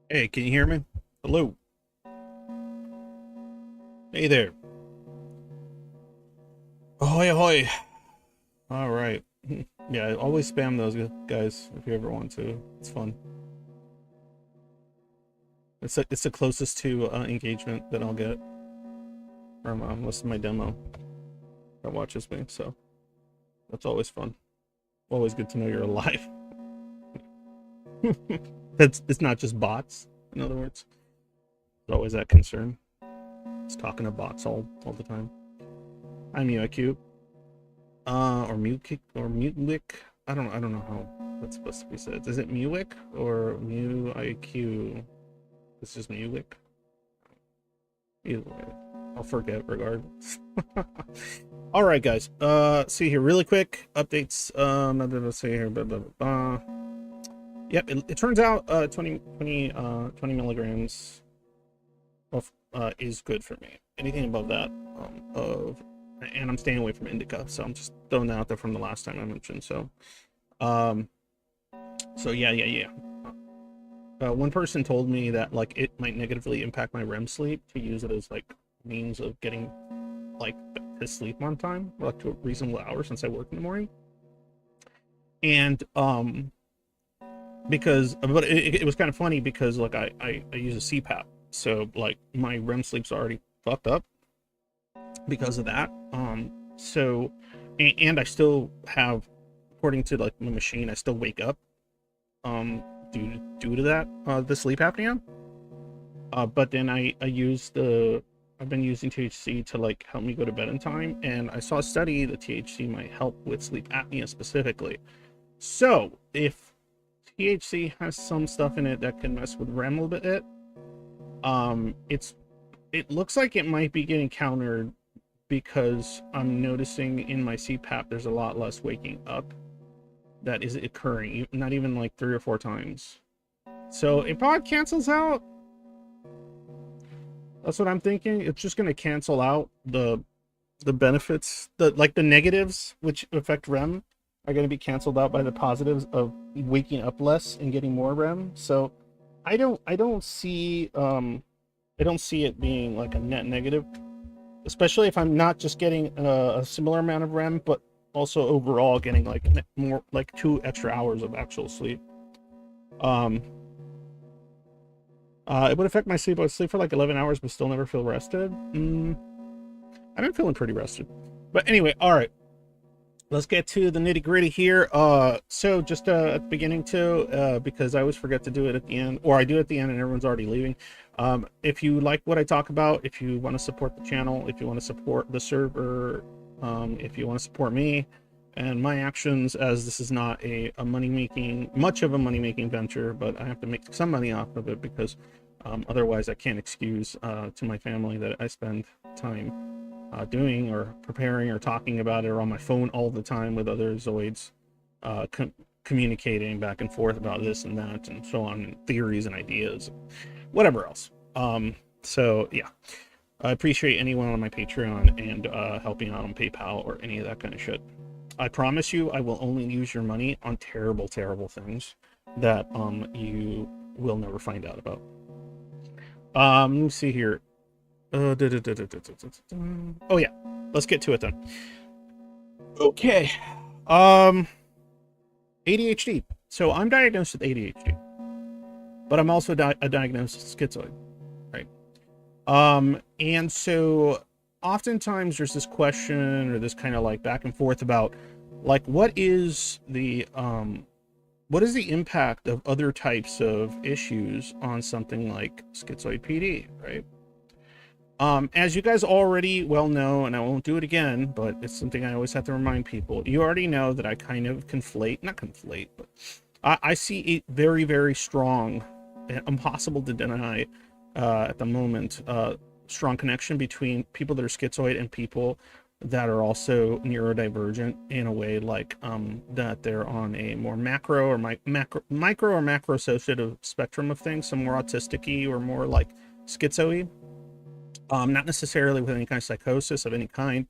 Hey, can you hear me? Hello. Hey there. Ahoy, ahoy. All right. Yeah, always spam those guys if you ever want to. It's fun. It's the closest to engagement that I'll get from most of my demo that watches me. So that's always fun. Always good to know you're alive. That's it's not just bots. In other words, there's always that concern. It's talking to bots all the time. I'm UIQ. Or Mukick or Mutwick. I don't know how that's supposed to be said. Is it Muwick or Mu IQ? It's just Muwick. Either way, I'll forget regardless. All right, guys. See here, really quick updates. Let's see here. Blah, blah, blah, blah. Yep, it turns out 20 milligrams of is good for me. Anything above that and I'm staying away from indica, so I'm just throwing that out there from the last time I mentioned. So yeah. One person told me that like it might negatively impact my REM sleep to use it as like means of getting like to sleep on time, or like to a reasonable hour since I work in the morning. And because but it was kind of funny because like I use a CPAP, so like my REM sleep's already fucked up because of that. So and I still have, according to like my machine, I still wake up due to that the sleep apnea. But then I've been using THC to like help me go to bed in time, and I saw a study that THC might help with sleep apnea specifically. So if THC has some stuff in it that can mess with REM a little bit, it looks like it might be getting countered because I'm noticing in my CPAP there's a lot less waking up that is occurring, not even like 3 or 4 times. So it probably cancels out. That's what I'm thinking. It's just going to cancel out the benefits, the negatives which affect REM are going to be canceled out by the positives of waking up less and getting more REM. So I don't see it being like a net negative, especially if I'm not just getting a similar amount of REM, but also overall getting like more like 2 extra hours of actual sleep. Um, it would affect my sleep. I would sleep for like 11 hours, but still never feel rested. I've been feeling pretty rested. But anyway, all right. Let's get to the nitty gritty here. So just at the beginning too, because I always forget to do it at the end, or I do it at the end and everyone's already leaving. If you like what I talk about, if you want to support the channel, if you want to support the server, if you want to support me and my actions, as this is not much of a money-making venture, but I have to make some money off of it because otherwise I can't excuse to my family that I spend time doing or preparing or talking about it, or on my phone all the time with other Zoids, communicating back and forth about this and that and so on, and theories and ideas, whatever else. So yeah, I appreciate anyone on my Patreon and helping out on PayPal or any of that kind of shit. I promise you, I will only use your money on terrible, terrible things that you will never find out about. Let me see here. Oh yeah, let's get to it then. Okay. ADHD. So I'm diagnosed with ADHD, but I'm also diagnosed with schizoid, right? And so oftentimes there's this question or this kind of like back and forth about like what is the impact of other types of issues on something like schizoid PD, right? As you guys already well know, and I won't do it again, but it's something I always have to remind people, you already know that I kind of not conflate, but I see a very, very strong, impossible to deny at the moment, strong connection between people that are schizoid and people that are also neurodivergent, in a way like that they're on a more micro or macro associative spectrum of things, some more autistic-y or more like schizoid. Not necessarily with any kind of psychosis of any kind,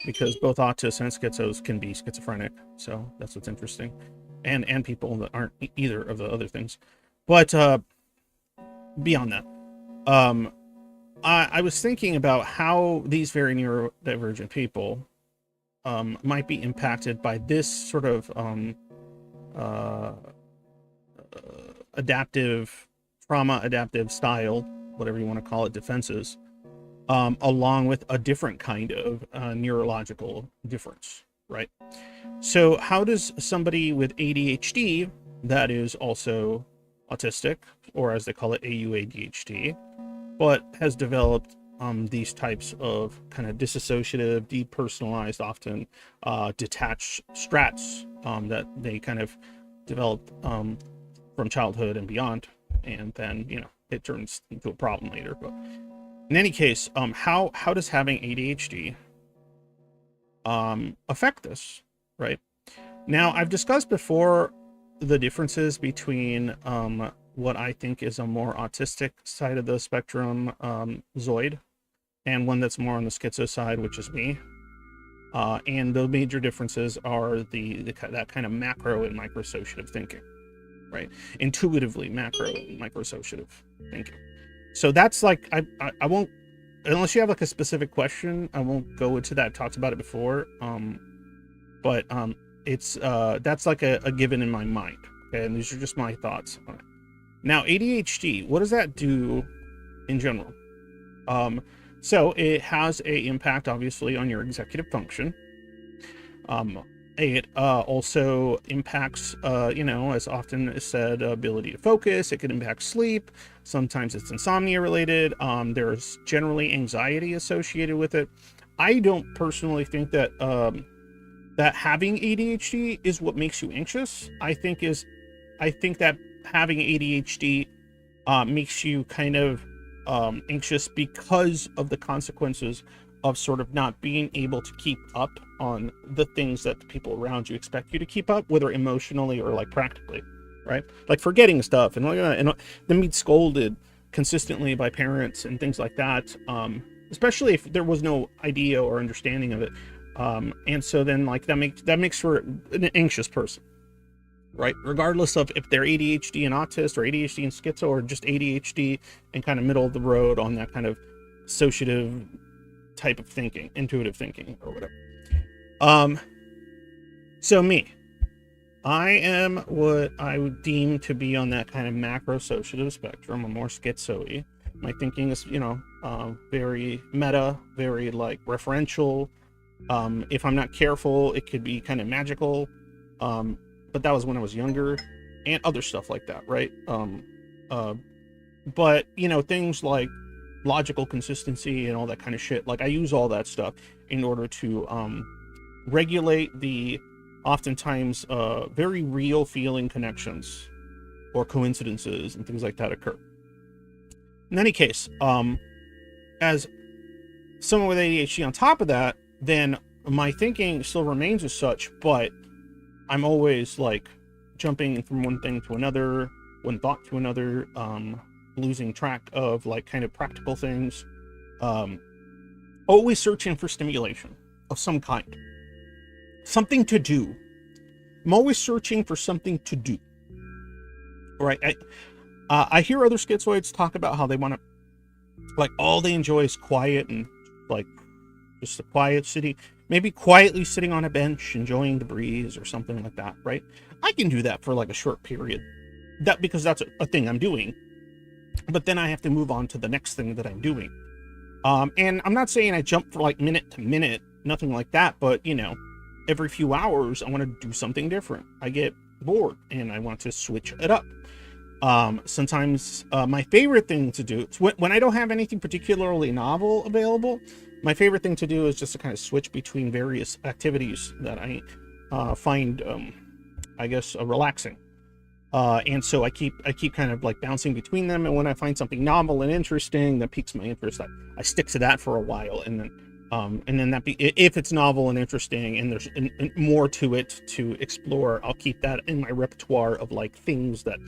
because both autists and schizos can be schizophrenic. So that's what's interesting, and people that aren't either of the other things. But beyond that, um, I was thinking about how these very neurodivergent people might be impacted by this sort of uh, adaptive trauma, adaptive style, whatever you want to call it, defenses, along with a different kind of neurological difference, right? So how does somebody with ADHD that is also autistic, or as they call it, AUADHD, but has developed these types of kind of disassociative, depersonalized, often detached strats that they kind of developed from childhood and beyond, and then, you know, it turns into a problem later. But in any case, how does having ADHD affect this, right? Now, I've discussed before the differences between what I think is a more autistic side of the spectrum, Zoid, and one that's more on the schizo side, which is me. And the major differences are that kind of macro and microsociative thinking, right? Intuitively macro and microsociative thinking. So that's like, I won't, unless you have like a specific question, I won't go into that. I talked about it before. But it's that's like a given in my mind. Okay, and these are just my thoughts on it. Now, ADHD, what does that do in general? So it has a impact, obviously, on your executive function. It also impacts, you know, as often is said, ability to focus. It can impact sleep. Sometimes it's insomnia related. There's generally anxiety associated with it. I don't personally think that that having ADHD is what makes you anxious. I think that having ADHD makes you kind of anxious because of the consequences of sort of not being able to keep up on the things that the people around you expect you to keep up, whether emotionally or like practically, right? Like forgetting stuff and then being scolded consistently by parents and things like that, especially if there was no idea or understanding of it. And so then like that makes for an anxious person, right? Regardless of if they're ADHD and autist, or ADHD and schizo, or just ADHD and kind of middle of the road on that kind of associative type of thinking, intuitive thinking or whatever. So me, I am what I would deem to be on that kind of macro associative spectrum, or more schizoid. My thinking is, you know, very meta, very like referential. If I'm not careful, it could be kind of magical. But that was when I was younger, and other stuff like that, right? But you know, things like logical consistency and all that kind of shit, like I use all that stuff in order to regulate the oftentimes very real feeling connections or coincidences and things like that occur. In any case, as someone with ADHD on top of that, then my thinking still remains as such, but I'm always like jumping from one thing to another, one thought to another, losing track of like kind of practical things, always searching for stimulation of some kind, something to do. I'm always searching for something to do. Right? I hear other schizoids talk about how they want to, like, all they enjoy is quiet and like just a quiet city, maybe quietly sitting on a bench, enjoying the breeze or something like that, right? I can do that for like a short period, because that's a thing I'm doing, but then I have to move on to the next thing that I'm doing. And I'm not saying I jump for like minute to minute, nothing like that, but you know, every few hours I want to do something different. I get bored and I want to switch it up. Sometimes my favorite thing to do is when I don't have anything particularly novel available, my favorite thing to do is just to kind of switch between various activities that I find, I guess, relaxing. And so I keep kind of like bouncing between them. And when I find something novel and interesting that piques my interest, I stick to that for a while. And then if it's novel and interesting and there's more to it to explore, I'll keep that in my repertoire of like things that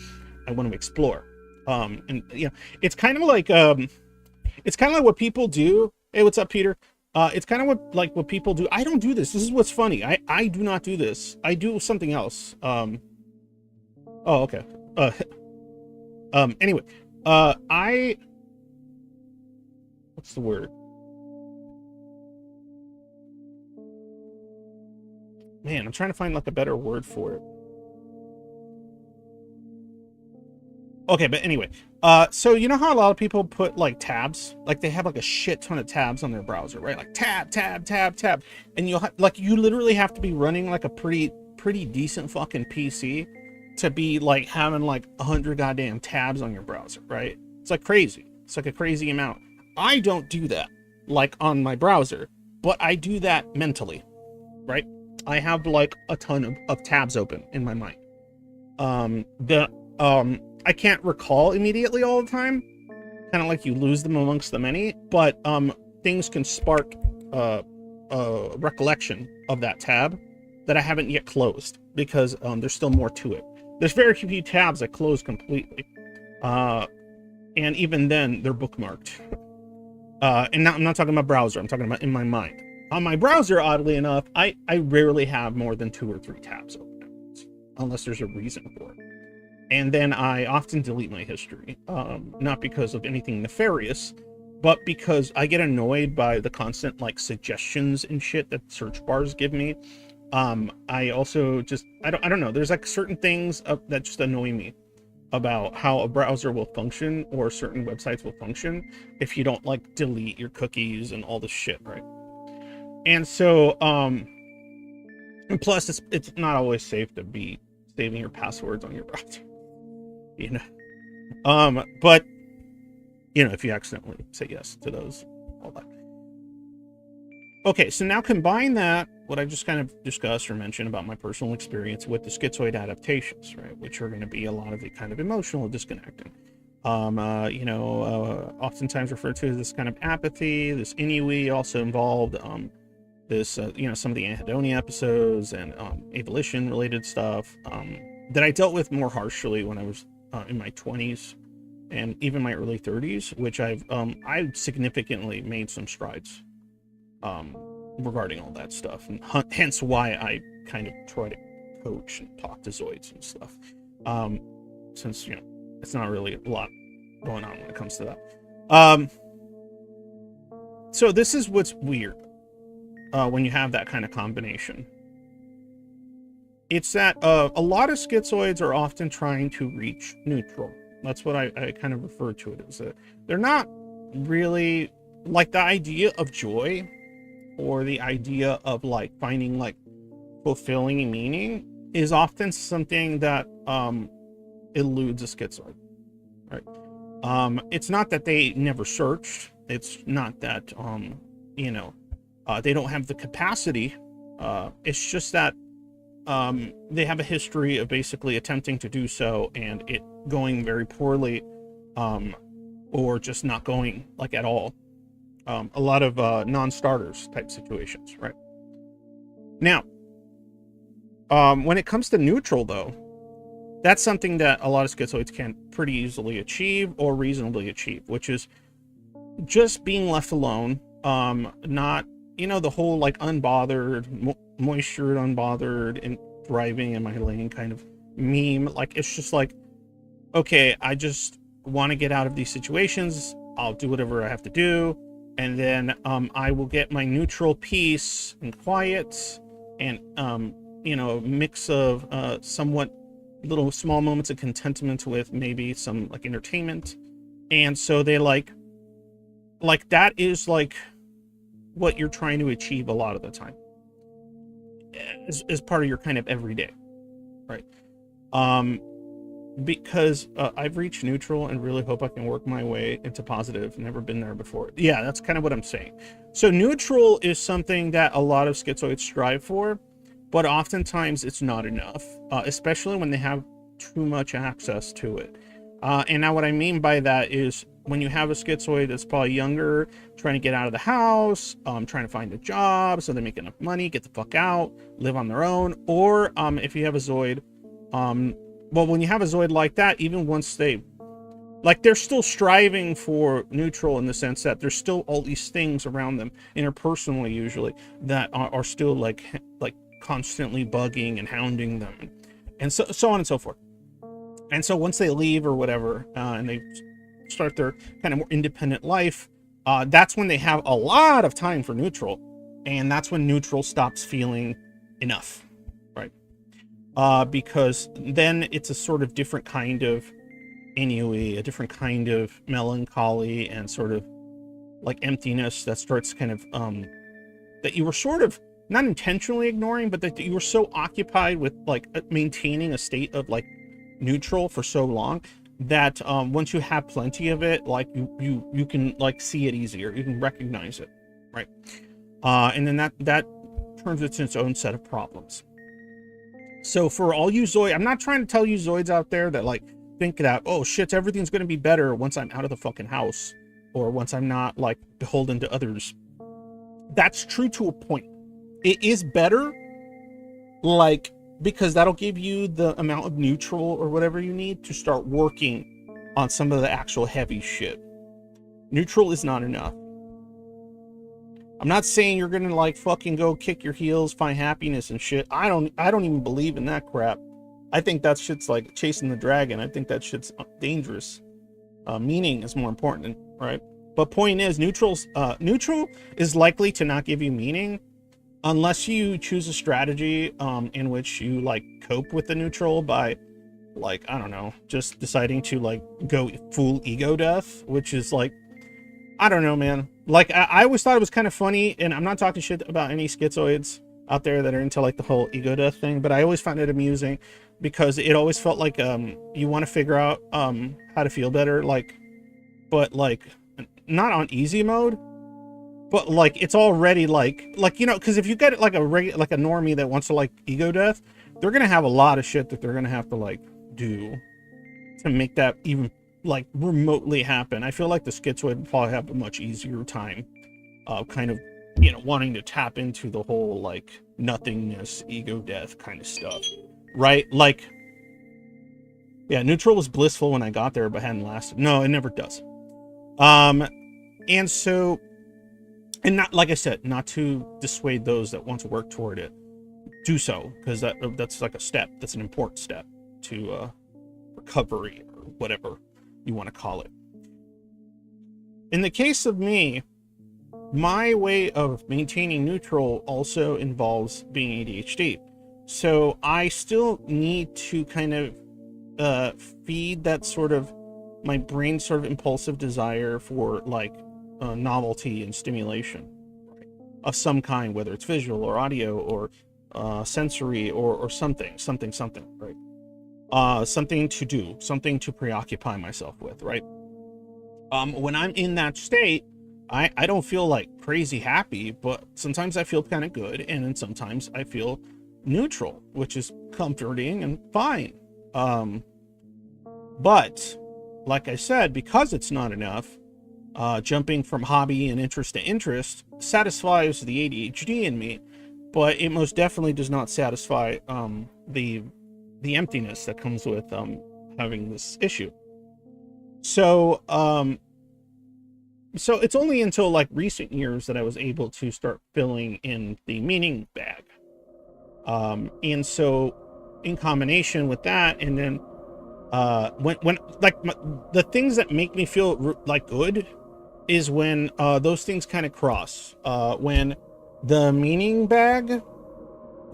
I want to explore. And you know, it's kind of like what people do. Hey, what's up, Peter? It's kind of what people do. I don't do this. This is what's funny. I do not do this. I do something else. Oh, okay. Anyway, What's the word? Man, I'm trying to find like a better word for it. Okay, but anyway, so you know how a lot of people put like tabs, like they have like a shit ton of tabs on their browser, right? Like tab, tab, tab, tab, and you'll like you literally have to be running like a pretty decent fucking PC to be like having like 100 goddamn tabs on your browser, right? It's like crazy. It's like a crazy amount. I don't do that like on my browser, but I do that mentally, right? I have like a ton of tabs open in my mind. I can't recall immediately all the time, kind of like you lose them amongst the many, but things can spark recollection of that tab that I haven't yet closed, because there's still more to it. There's very few tabs I close completely, and even then they're bookmarked. And I'm not talking about browser, I'm talking about in my mind. On my browser, oddly enough, I rarely have more than 2 or 3 tabs open, unless there's a reason for it. And then I often delete my history, not because of anything nefarious, but because I get annoyed by the constant like suggestions and shit that search bars give me. I also just, I don't know, there's like certain things that just annoy me about how a browser will function, or certain websites will function, if you don't like delete your cookies and all this shit, right? And so, and plus it's not always safe to be saving your passwords on your browser, you know. But you know, if you accidentally say yes to those, all that. Okay, so now combine that, what I just kind of discussed or mentioned about my personal experience, with the schizoid adaptations, right, which are going to be a lot of the kind of emotional disconnecting. You know, oftentimes referred to as this kind of apathy, this ennui, also involved this, you know, some of the anhedonia episodes and abolition related stuff that I dealt with more harshly when I was in my 20s and even my early 30s, which I've significantly made some strides regarding all that stuff, and hence why I kind of try to coach and talk to Zoids and stuff, since, you know, it's not really a lot going on when it comes to that. So this is what's weird when you have that kind of combination. It's that a lot of schizoids are often trying to reach neutral. That's what I kind of refer to it as. They're not really like the idea of joy, or the idea of like finding like fulfilling meaning is often something that eludes a schizoid, right? It's not that they never searched. It's not that you know, they don't have the capacity. It's just that they have a history of basically attempting to do so and it going very poorly, or just not going like at all. A lot of non-starters type situations, right? Now, when it comes to neutral, though, that's something that a lot of schizoids can pretty easily achieve, or reasonably achieve, which is just being left alone, not, you know, the whole like unbothered, moistured, unbothered, and thriving in my lane kind of meme. Like, it's just like, okay, I just want to get out of these situations. I'll do whatever I have to do. And then I will get my neutral peace and quiet and, you know, mix of somewhat little small moments of contentment with maybe some like entertainment. And so they like that is like what you're trying to achieve a lot of the time as part of your kind of everyday, right? Because I've reached neutral and really hope I can work my way into positive. Never been there before. Yeah, that's kind of what I'm saying. So neutral is something that a lot of schizoids strive for, but oftentimes it's not enough, especially when they have too much access to it. And now what I mean by that is when you have a schizoid that's probably younger, trying to get out of the house, trying to find a job so they make enough money, get the fuck out, live on their own, or if you have a Zoid, well, when you have a Zoid like that, even once they, like, they're still striving for neutral in the sense that there's still all these things around them, interpersonally usually, that are still like constantly bugging and hounding them, and so on and so forth. And so once they leave or whatever, and they start their kind of more independent life, that's when they have a lot of time for neutral, and that's when neutral stops feeling enough, right? Because then it's a sort of different kind of ennui, a different kind of melancholy and sort of like emptiness that starts kind of that you were sort of not intentionally ignoring, but that you were so occupied with like maintaining a state of like neutral for so long that once you have plenty of it, like you can like see it easier, you can recognize it, right? And then that turns into its own set of problems. So for all you Zoid, I'm not trying to tell you Zoids out there that like think that, oh shit, everything's going to be better once I'm out of the fucking house, or once I'm not like beholden to others. That's true to a point. It is better, like, because that'll give you the amount of neutral or whatever you need to start working on some of the actual heavy shit. Neutral is not enough. I'm not saying you're gonna like fucking go kick your heels, find happiness and shit. I don't even believe in that crap. I think that shit's like chasing the dragon. I think that shit's dangerous. Meaning is more important, right? But point is, neutral is likely to not give you meaning unless you choose a strategy in which you like cope with the neutral by like, I don't know, just deciding to like go full ego death, which is like, I don't know, man. Like I always thought it was kind of funny, and I'm not talking shit about any schizoids out there that are into like the whole ego death thing, but I always found it amusing because it always felt like you want to figure out how to feel better, like, but like not on easy mode, but like it's already like you know, because if you get like a normie that wants to like ego death, they're gonna have a lot of shit that they're gonna have to like do to make that even like remotely happen. I feel like the schizoid would probably have a much easier time kind of, you know, wanting to tap into the whole like nothingness, ego death kind of stuff, right? Like, yeah, neutral was blissful when I got there, but hadn't lasted. No, it never does. And so, and not, like I said, not to dissuade those that want to work toward it, do so, because that's like a step, that's an important step to recovery or whatever you want to call it. In the case of me, my way of maintaining neutral also involves being ADHD. So I still need to kind of feed that sort of my brain's sort of impulsive desire for like novelty and stimulation of some kind, whether it's visual or audio or sensory or something, right? Something to do, something to preoccupy myself with, right? When I'm in that state, I don't feel like crazy happy, but sometimes I feel kind of good, and then sometimes I feel neutral, which is comforting and fine. But like I said, because it's not enough, jumping from hobby and interest to interest satisfies the ADHD in me, but it most definitely does not satisfy the emptiness that comes with having this issue. So so it's only until like recent years that I was able to start filling in the meaning bag. And so in combination with that, and then when like the things that make me feel like good is when those things kind of cross. When the meaning bag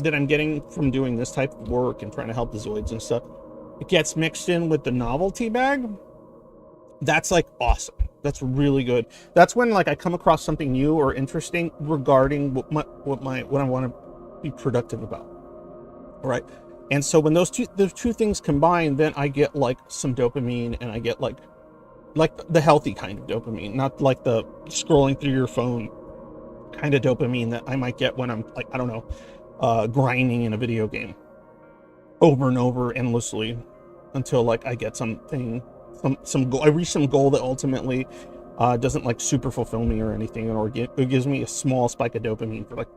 that I'm getting from doing this type of work and trying to help the Zoids and stuff, it gets mixed in with the novelty bag. That's like awesome. That's really good. That's when like I come across something new or interesting regarding what I want to be productive about. All right. And so when those two things combine, then I get like some dopamine, and I get like the healthy kind of dopamine, not like the scrolling through your phone kind of dopamine that I might get when I'm like, I don't know, grinding in a video game over and over endlessly until like I get something, some goal. I reach some goal that ultimately doesn't like super fulfill me or anything, or it gives me a small spike of dopamine for like,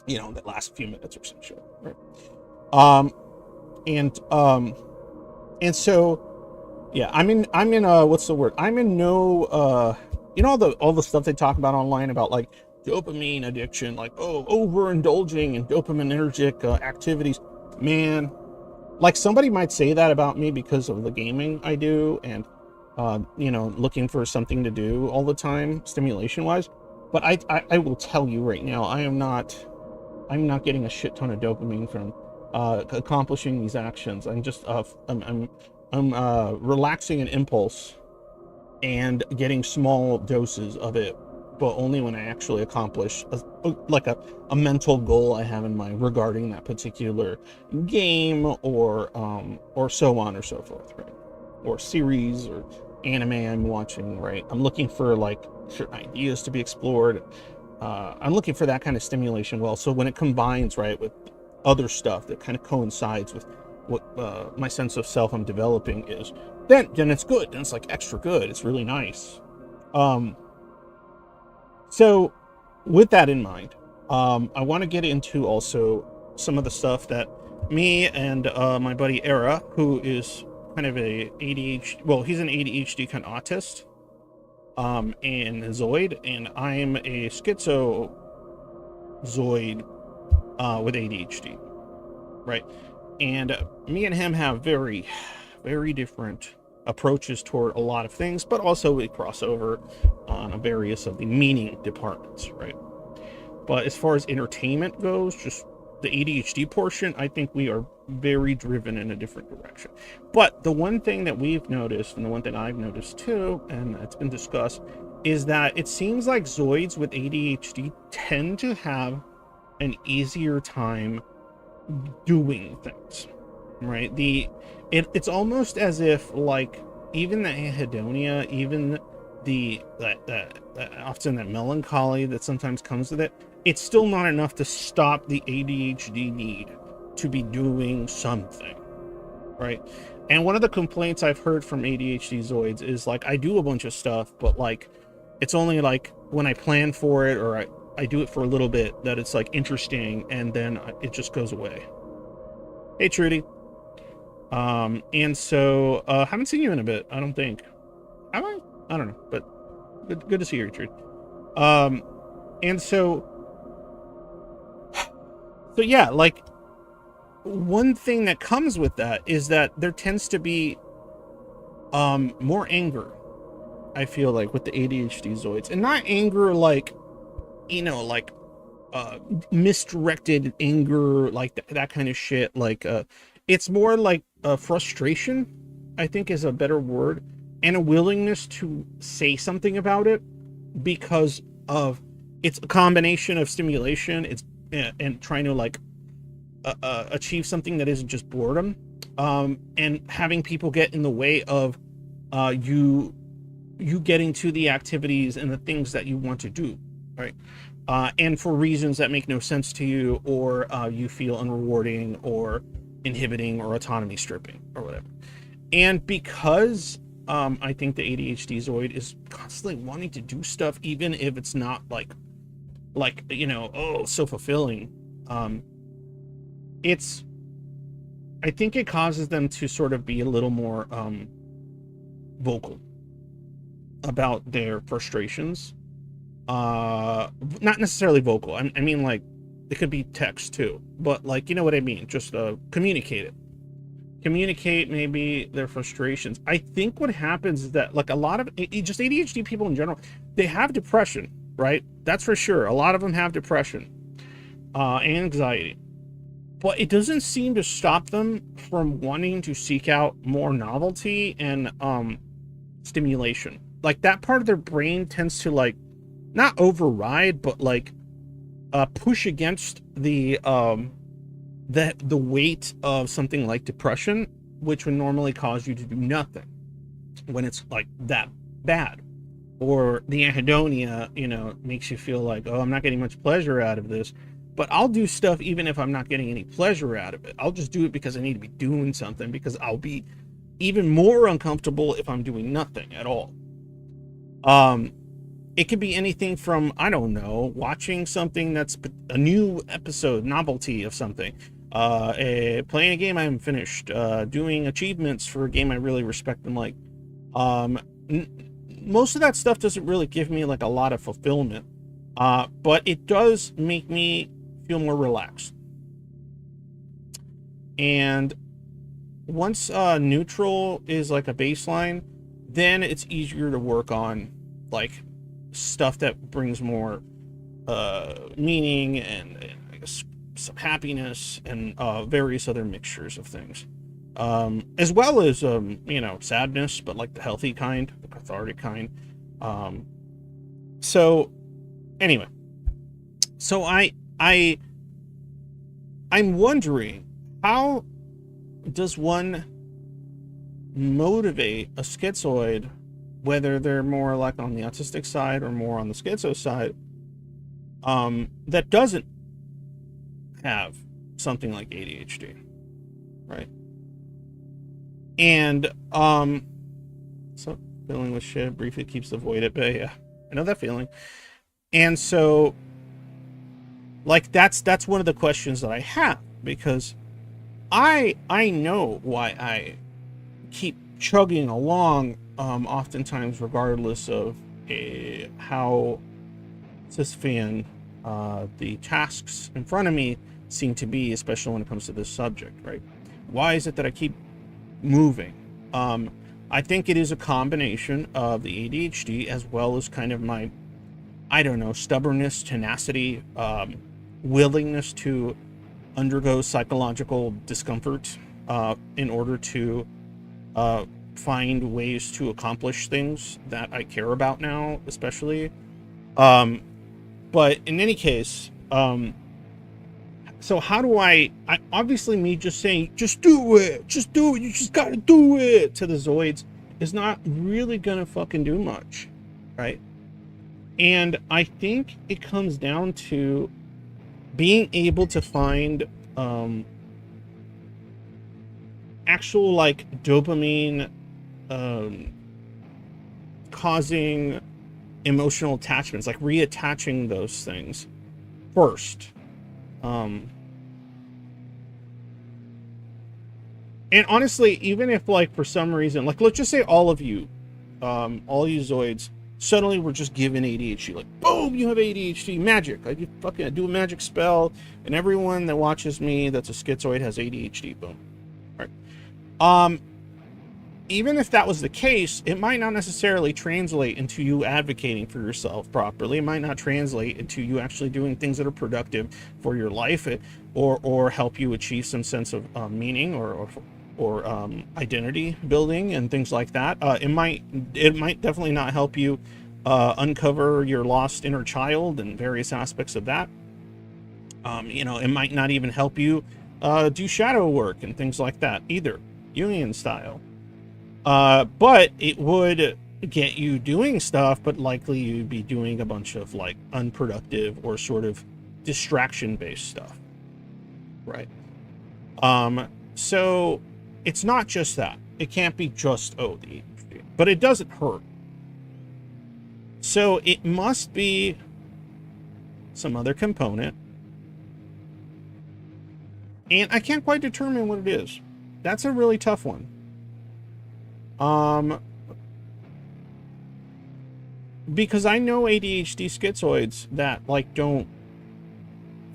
you know, that last few minutes or some shit, right? And so yeah, I'm in what's the word? I'm in no you know, all the stuff they talk about online about like dopamine addiction, like, oh, overindulging in dopaminergic activities. Man, like somebody might say that about me because of the gaming I do, and you know, looking for something to do all the time, stimulation wise. But I will tell you right now, I'm not getting a shit ton of dopamine from accomplishing these actions. I'm just I'm relaxing an impulse and getting small doses of it, but only when I actually accomplish a mental goal I have in mind regarding that particular game, or so on or so forth, right? Or series or anime I'm watching, right? I'm looking for like certain ideas to be explored. I'm looking for that kind of stimulation. Well, so when it combines, right, with other stuff that kind of coincides with what my sense of self I'm developing is, then it's good. Then it's like extra good. It's really nice. So with that in mind, I want to get into also some of the stuff that me and my buddy Era, who is kind of a ADHD, well, he's an ADHD kind of autist, and Zoid, and I'm a schizoid with ADHD, right? And me and him have very, very different approaches toward a lot of things, but also we cross over on various of the meaning departments, right? But as far as entertainment goes, just the ADHD portion, I think we are very driven in a different direction. But the one thing that we've noticed, and the one thing I've noticed too, and it's been discussed, is that it seems like Zoids with ADHD tend to have an easier time doing things, right? It's almost as if like even the anhedonia, even that often that melancholy that sometimes comes with it, it's still not enough to stop the ADHD need to be doing something, right? And one of the complaints I've heard from ADHD Zoids is like, I do a bunch of stuff, but like it's only like when I plan for it or I do it for a little bit that it's like interesting, and then it just goes away. Hey Trudy. And so haven't seen you in a bit, I don't think. Have I don't know, but good to see you, Trudy. And so yeah, like one thing that comes with that is that there tends to be more anger, I feel like, with the ADHD Zoids, and not anger like, you know, like misdirected anger, like that kind of shit. Like it's more like frustration, I think is a better word, and a willingness to say something about it because of it's a combination of stimulation, it's and trying to like achieve something that isn't just boredom, and having people get in the way of you getting to the activities and the things that you want to do, right? And for reasons that make no sense to you, or you feel unrewarding or inhibiting or autonomy stripping or whatever. And because I think the ADHD Zoid is constantly wanting to do stuff, even if it's not like you know, oh, so fulfilling, I think it causes them to sort of be a little more vocal about their frustrations. Not necessarily vocal. I mean, like, it could be text too, but like, you know what I mean? Just communicate maybe their frustrations. I think what happens is that like a lot of just ADHD people in general, they have depression, right? That's for sure. A lot of them have depression, and anxiety, but it doesn't seem to stop them from wanting to seek out more novelty and stimulation. Like that part of their brain tends to like not override, but like push against the weight of something like depression, which would normally cause you to do nothing when it's like that bad. Or the anhedonia, you know, makes you feel like, oh, I'm not getting much pleasure out of this, but I'll do stuff even if I'm not getting any pleasure out of it. I'll just do it because I need to be doing something, because I'll be even more uncomfortable if I'm doing nothing at all. It could be anything from, I don't know, watching something that's a new episode, novelty of something, playing a game I haven't finished, doing achievements for a game I really respect and like. Most of that stuff doesn't really give me like a lot of fulfillment, but it does make me feel more relaxed. And once neutral is like a baseline, then it's easier to work on like stuff that brings more meaning and I guess some happiness and various other mixtures of things, as well as you know, sadness, but like the healthy kind, the cathartic kind. So anyway, so I'm wondering, how does one motivate a schizoid, whether they're more like on the autistic side or more on the schizo side, that doesn't have something like ADHD, right? And so feeling with shit briefly keeps the void at bay. Yeah, I know that feeling. And so like that's one of the questions that I have, because I know why I keep chugging along, oftentimes regardless of how cisfan the tasks in front of me seem to be, especially when it comes to this subject, right? Why is it that I keep moving? I think it is a combination of the ADHD as well as kind of my, I don't know, stubbornness, tenacity, willingness to undergo psychological discomfort in order to find ways to accomplish things that I care about now, especially. But in any case, so how do I obviously me just saying, just do it, you just gotta do it to the Zoids is not really gonna fucking do much, right? And I think it comes down to being able to find actual like dopamine causing emotional attachments, like reattaching those things first. And honestly, even if like for some reason, like let's just say all you Zoids suddenly were just given ADHD, like boom, you have ADHD, magic. I do a magic spell, and everyone that watches me that's a schizoid has ADHD. Boom. All right. Even if that was the case, it might not necessarily translate into you advocating for yourself properly. It might not translate into you actually doing things that are productive for your life, or help you achieve some sense of meaning or identity building and things like that. It might definitely not help you uncover your lost inner child and various aspects of that. You know, it might not even help you do shadow work and things like that either, Jungian style. But it would get you doing stuff, but likely you'd be doing a bunch of like unproductive or sort of distraction based stuff, right? So it's not just that. It can't be just, oh, the ADHD, but it doesn't hurt. So it must be some other component, and I can't quite determine what it is. That's a really tough one. Because I know ADHD schizoids that like don't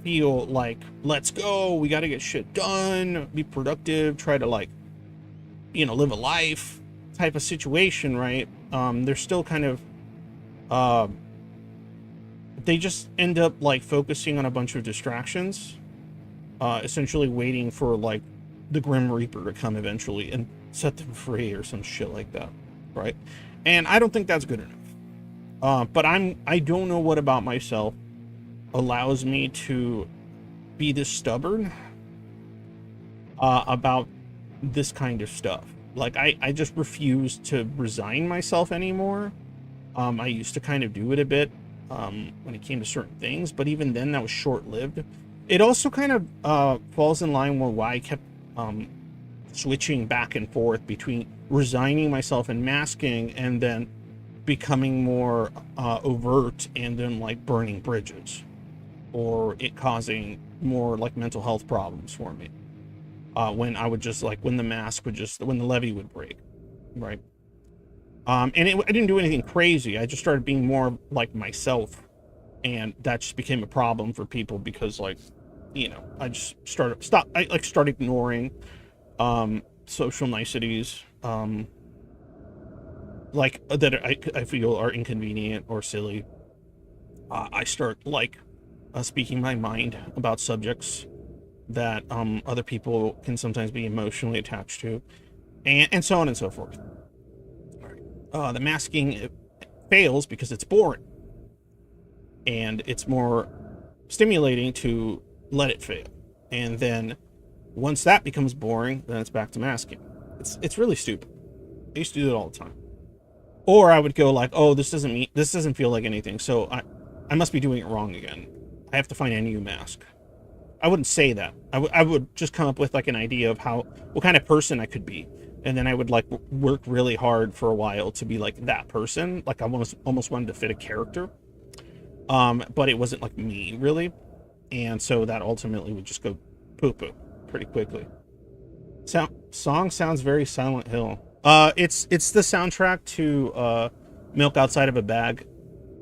feel like, let's go, we got to get shit done, be productive, try to like, you know, live a life type of situation, right? They're still kind of, they just end up like focusing on a bunch of distractions, essentially waiting for like the Grim Reaper to come eventually and set them free or some shit like that, right? And I don't think that's good enough. But I don't know what about myself allows me to be this stubborn about this kind of stuff. Like I just refuse to resign myself anymore. I used to kind of do it a bit when it came to certain things, but even then that was short-lived. It also kind of falls in line with why I kept switching back and forth between resigning myself and masking and then becoming more overt and then like burning bridges, or it causing more like mental health problems for me when I would just like when the levee would break, right? And I didn't do anything crazy. I just started being more like myself, and that just became a problem for people because like, you know, I just start ignoring social niceties, like that I feel are inconvenient or silly, I start like speaking my mind about subjects that other people can sometimes be emotionally attached to, and so on and so forth. All right. The masking, it fails because it's boring, and it's more stimulating to let it fail. And then once that becomes boring, then it's back to masking. It's really stupid. I used to do it all the time. Or I would go like, oh, this doesn't feel like anything, so I must be doing it wrong again. I have to find a new mask. I wouldn't say that. I would just come up with like an idea of what kind of person I could be, and then I would like work really hard for a while to be like that person. Like I almost wanted to fit a character, but it wasn't like me really, and so that ultimately would just go poo-poo pretty quickly. Song sounds very Silent Hill. It's the soundtrack to Milk Outside of a Bag,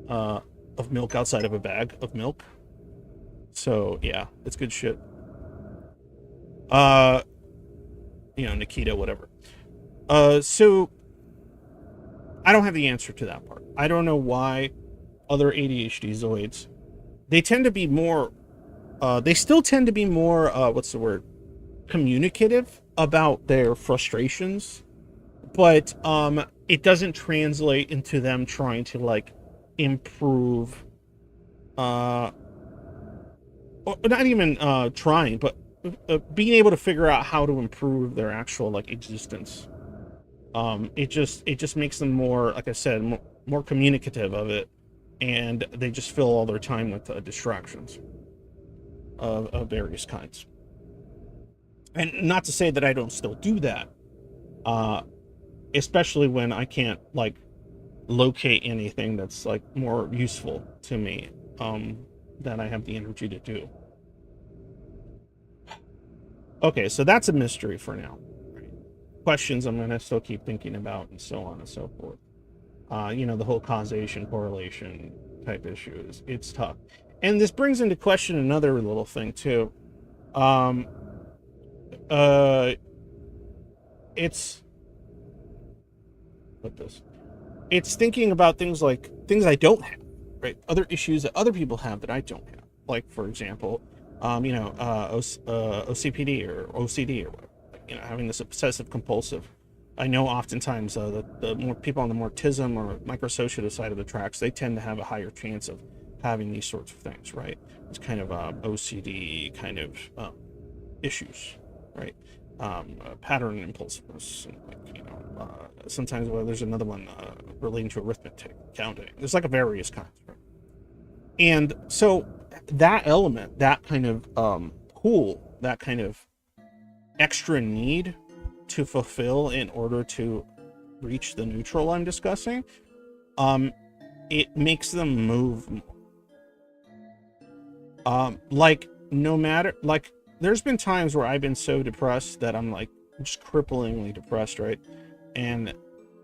of Milk Outside of a Bag of Milk. So yeah, it's good shit. Nikita, whatever. So I don't have the answer to that part. I don't know why other ADHD zoids, they tend to be more, they still tend to be more, what's the word? Communicative about their frustrations, but it doesn't translate into them trying to like improve, or not even trying, but being able to figure out how to improve their actual like existence. It just makes them more, like I said, more communicative of it, and they just fill all their time with distractions of various kinds. And not to say that I don't still do that, especially when I can't like locate anything that's like more useful to me, that I have the energy to do. Okay, so that's a mystery for now. Questions I'm going to still keep thinking about, and so on and so forth. The whole causation, correlation type issues. It's tough. And this brings into question another little thing too. It's it's thinking about things I don't have, right? Other issues that other people have that I don't have. Like, for example, OCPD or OCD or whatever. Having this obsessive compulsive. I know oftentimes the more people on the more autism or microsocial side of the tracks, they tend to have a higher chance of having these sorts of things, right? It's kind of OCD kind of issues, right? Pattern impulsiveness, and sometimes there's another one relating to arithmetic, counting. There's like a various kinds, right? And so that element, that kind of pull, that kind of extra need to fulfill in order to reach the neutral I'm discussing, it makes them move more. Like, no matter, like, there's been times where I've been so depressed that I'm like just cripplingly depressed, right? And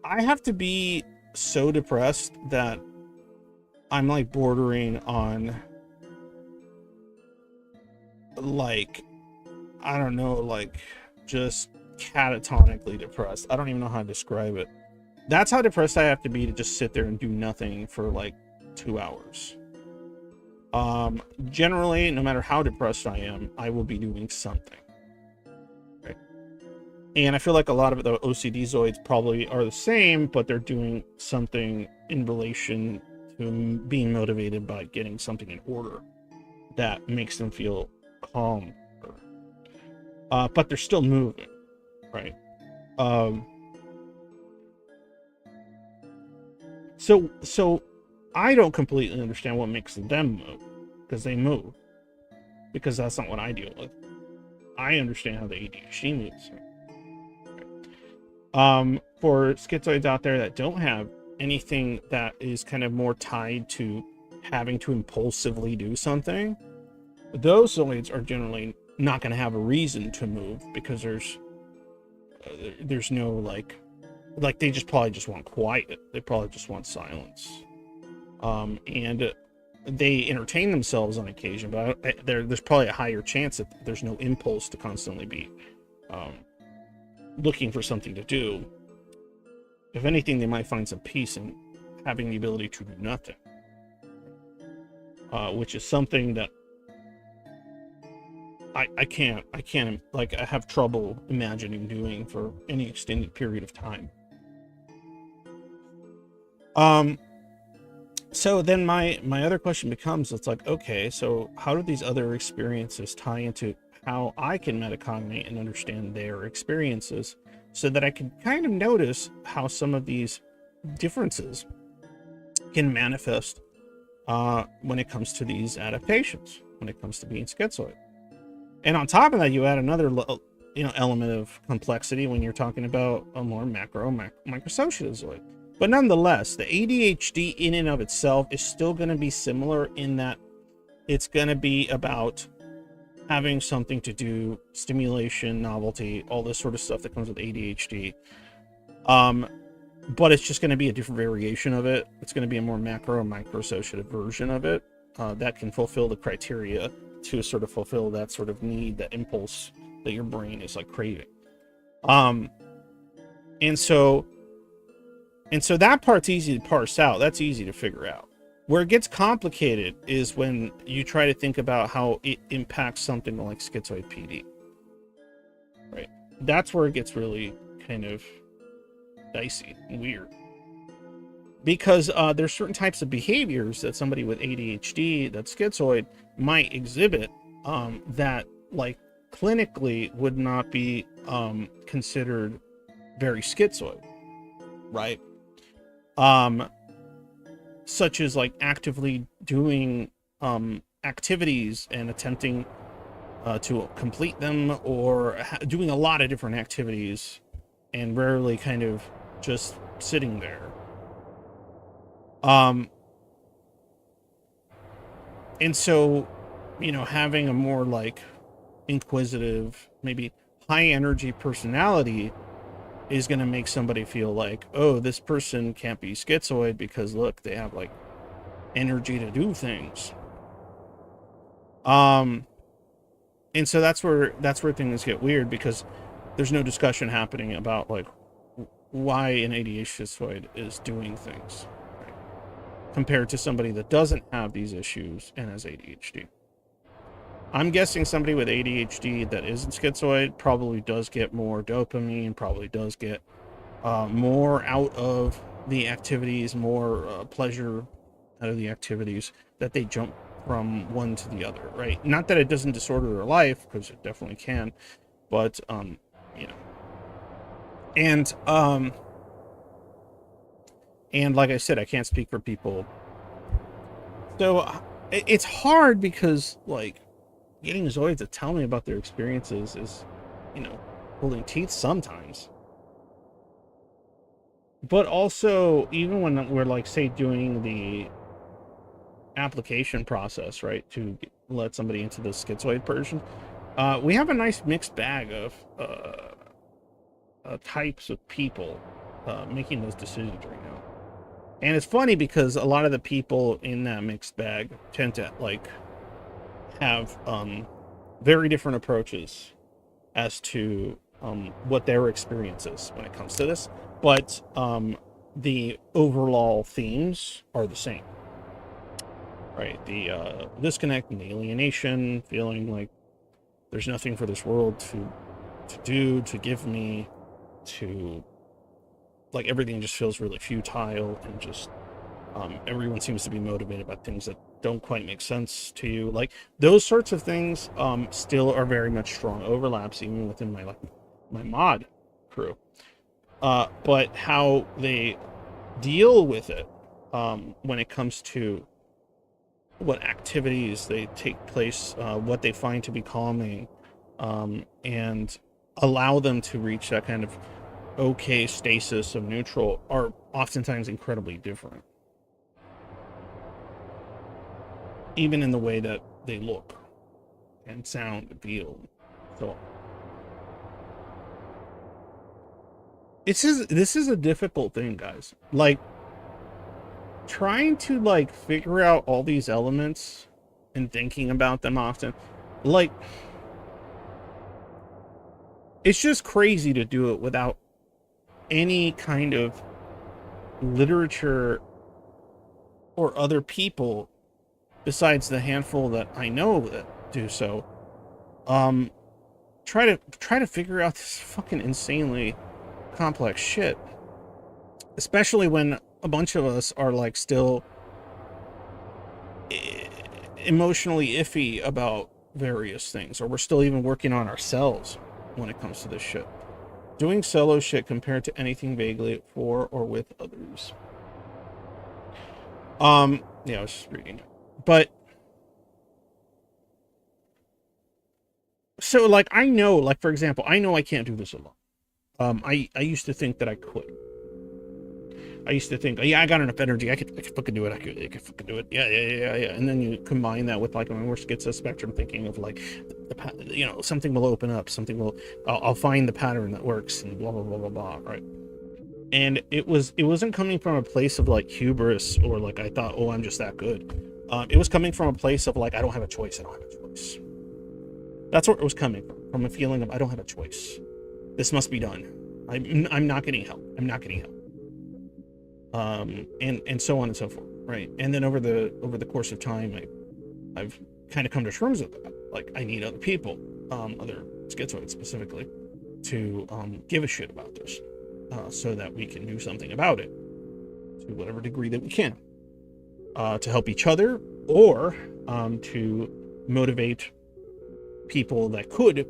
I have to be so depressed that I'm like bordering on, like, I don't know, like just catatonically depressed. I don't even know how to describe it. That's how depressed I have to be to just sit there and do nothing for like 2 hours. Generally, no matter how depressed I am, I will be doing something. Right? And I feel like a lot of the OCD zoids probably are the same, but they're doing something in relation to being motivated by getting something in order that makes them feel calm. But they're still moving, right? So I don't completely understand what makes them move, because they move, because that's not what I deal with. I understand how the ADHD moves. For schizoids out there that don't have anything that is kind of more tied to having to impulsively do something, those zoids are generally not going to have a reason to move, because there's no like they probably just want quiet. They probably just want silence. And they entertain themselves on occasion, but there's probably a higher chance that there's no impulse to constantly be looking for something to do. If anything, they might find some peace in having the ability to do nothing, which is something that I can't, like, I have trouble imagining doing for any extended period of time. So then my other question becomes, it's like, okay, so how do these other experiences tie into how I can metacognate and understand their experiences, so that I can kind of notice how some of these differences can manifest when it comes to these adaptations, when it comes to being schizoid. And on top of that, you add another element of complexity when you're talking about a more microsocializoid. But nonetheless, the ADHD in and of itself is still going to be similar in that it's going to be about having something to do, stimulation, novelty, all this sort of stuff that comes with ADHD. But it's just going to be a different variation of it. It's going to be a more microsocial version of it that can fulfill the criteria to sort of fulfill that sort of need, that impulse that your brain is like craving. And so that part's easy to parse out. That's easy to figure out. Where it gets complicated is when you try to think about how it impacts something like schizoid PD. Right? That's where it gets really kind of dicey and weird. Because there's certain types of behaviors that somebody with ADHD, that's schizoid, might exhibit that, like, clinically would not be considered very schizoid, right? Such as like actively doing activities and attempting to complete them, or doing a lot of different activities and rarely kind of just sitting there. And so, having a more like inquisitive, maybe high energy personality is going to make somebody feel like, oh, this person can't be schizoid because look, they have like energy to do things. And so that's where things get weird, because there's no discussion happening about like why an ADHD schizoid is doing things, right, compared to somebody that doesn't have these issues and has ADHD. I'm guessing somebody with ADHD that isn't schizoid probably does get more dopamine, probably does get more out of the activities, more pleasure out of the activities, that they jump from one to the other, right? Not that it doesn't disorder their life, because it definitely can, but and like I said, I can't speak for people, so it's hard, because like getting Zoids to tell me about their experiences is, pulling teeth sometimes. But also, even when we're like, say, doing the application process, right, to let somebody into the schizoid version, we have a nice mixed bag of types of people making those decisions right now. And it's funny because a lot of the people in that mixed bag tend to like have very different approaches as to what their experience is when it comes to this, but the overall themes are the same, right? The disconnect and alienation, feeling like there's nothing for this world to do, to give me, to like everything just feels really futile, and just everyone seems to be motivated by things that don't quite make sense to you. Like those sorts of things still are very much strong overlaps even within my mod crew. But how they deal with it when it comes to what activities they take place, what they find to be calming, and allow them to reach that kind of okay stasis of neutral, are oftentimes incredibly different. Even in the way that they look and sound and feel. So this is a difficult thing, guys. Like trying to like figure out all these elements and thinking about them often, like it's just crazy to do it without any kind of literature or other people besides the handful that I know that do so, try to figure out this fucking insanely complex shit, especially when a bunch of us are like still emotionally iffy about various things, or we're still even working on ourselves when it comes to this shit. Doing solo shit compared to anything vaguely for or with others. Yeah, I was just reading. But so like I know, like for example, I know I can't do this alone. I used to think that I could. I used to think, yeah, I got enough energy. I could fucking do it. I could fucking do it. Yeah. And then you combine that with like my more schizo spectrum thinking of like, you know, something will open up. Something will, I'll find the pattern that works and blah, blah, blah, blah, blah. Right. And it wasn't coming from a place of like hubris or like, I thought, oh, I'm just that good. It was coming from a place of like, I don't have a choice. I don't have a choice. That's where it was coming from a feeling of, I don't have a choice. This must be done. I'm not getting help. I'm not getting help. And so on and so forth, right? And then over the course of time, I've kind of come to terms with that. Like, I need other people, other schizoids specifically, to give a shit about this, so that we can do something about it to whatever degree that we can, to help each other or to motivate people that could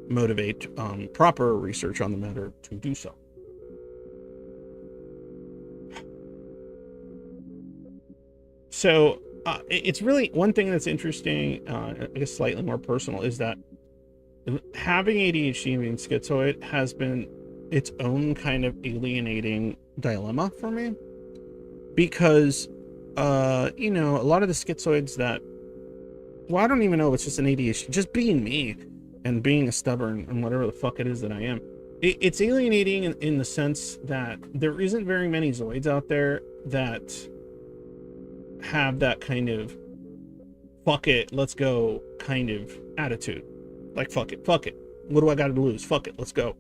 motivate proper research on the matter to do so. So it's really one thing that's interesting, I guess slightly more personal, is that having ADHD and being schizoid has been its own kind of alienating dilemma for me, because you know, a lot of the schizoids that, well, I don't even know if it's just an ADHD, just being me and being a stubborn and whatever the fuck it is that I am, it's alienating in the sense that there isn't very many Zoids out there that have that kind of fuck it, let's go kind of attitude. Like, fuck it. What do I got to lose? Fuck it, let's go.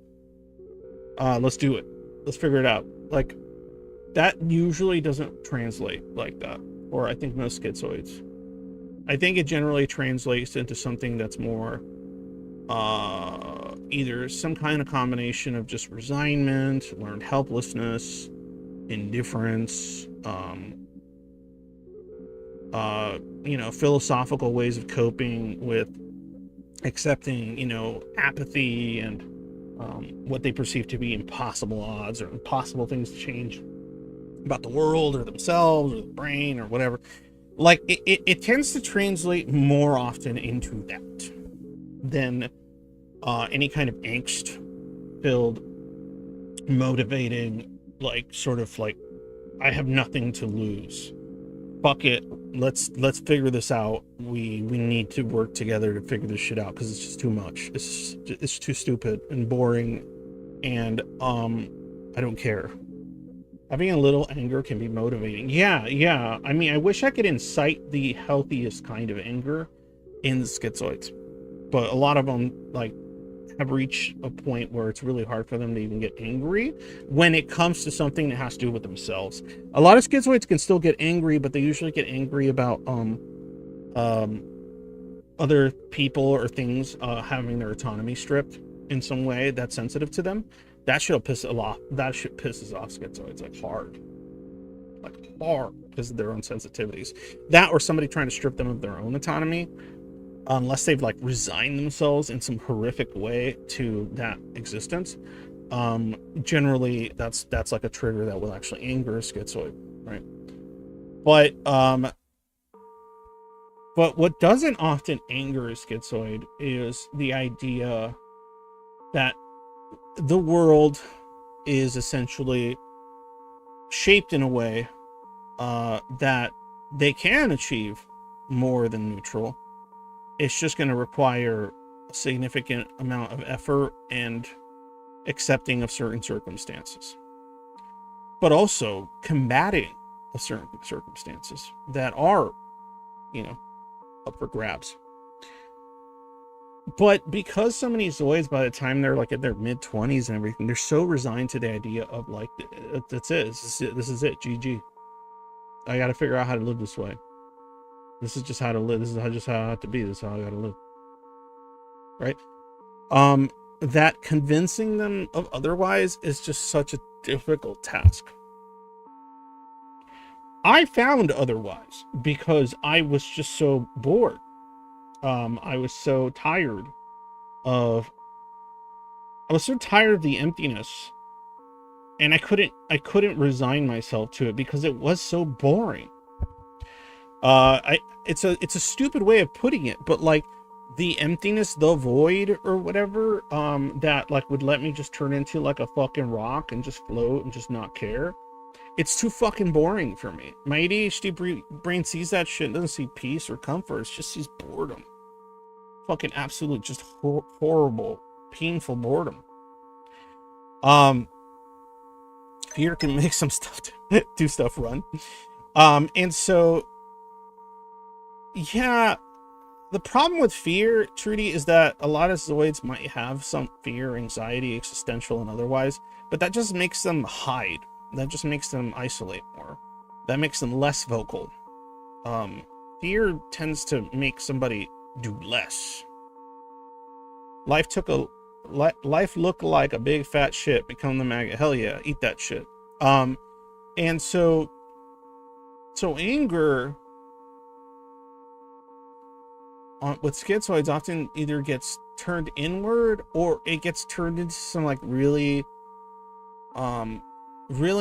Let's do it. Let's figure it out. Like, that usually doesn't translate like that. Or I think most schizoids. I think it generally translates into something that's more either some kind of combination of just resignment, learned helplessness, indifference, you know, philosophical ways of coping with accepting, you know, apathy and what they perceive to be impossible odds or impossible things to change about the world or themselves or the brain or whatever. Like, it tends to translate more often into that than any kind of angst-filled, motivating, like, sort of like, I have nothing to lose. Fuck it. Let's figure this out. We need to work together to figure this shit out because it's just too much. It's too stupid and boring, and I don't care. Having a little anger can be motivating. Yeah. I mean, I wish I could incite the healthiest kind of anger in the schizoids, but a lot of them like have reached a point where it's really hard for them to even get angry when it comes to something that has to do with themselves. A lot of schizoids can still get angry, but they usually get angry about other people or things having their autonomy stripped in some way that's sensitive to them. That shit pisses off schizoids like hard because of their own sensitivities. That or somebody trying to strip them of their own autonomy, unless they've like resigned themselves in some horrific way to that existence. Generally that's like a trigger that will actually anger a schizoid, right? But what doesn't often anger a schizoid is the idea that the world is essentially shaped in a way that they can achieve more than neutral. It's just going to require a significant amount of effort and accepting of certain circumstances, but also combating of certain circumstances that are, you know, up for grabs. But because so many Zoids, by the time they're like in their mid-20s and everything, they're so resigned to the idea of like, that's it. This is it. GG. I got to figure out how to live this way. This is just how to live. This is just how I have to be. This is how I got to live. Right? That convincing them of otherwise is just such a difficult task. I found otherwise because I was just so bored. I was so tired of the emptiness, and I couldn't resign myself to it because it was so boring. It's a stupid way of putting it, but like the emptiness, the void or whatever, that like would let me just turn into like a fucking rock and just float and just not care. It's too fucking boring for me. My ADHD brain sees that shit and doesn't see peace or comfort. It just sees boredom. Fucking absolute, just horrible, painful boredom. Fear can make some stuff do stuff run. And so, yeah, the problem with fear, Trudy, is that a lot of Zoids might have some fear, anxiety, existential and otherwise, but that just makes them hide. That just makes them isolate more. That makes them less vocal. Fear tends to make somebody do less. Life looked like a big fat shit. Become the maggot. Hell yeah, eat that shit. And so anger with schizoids often either gets turned inward or it gets turned into some like really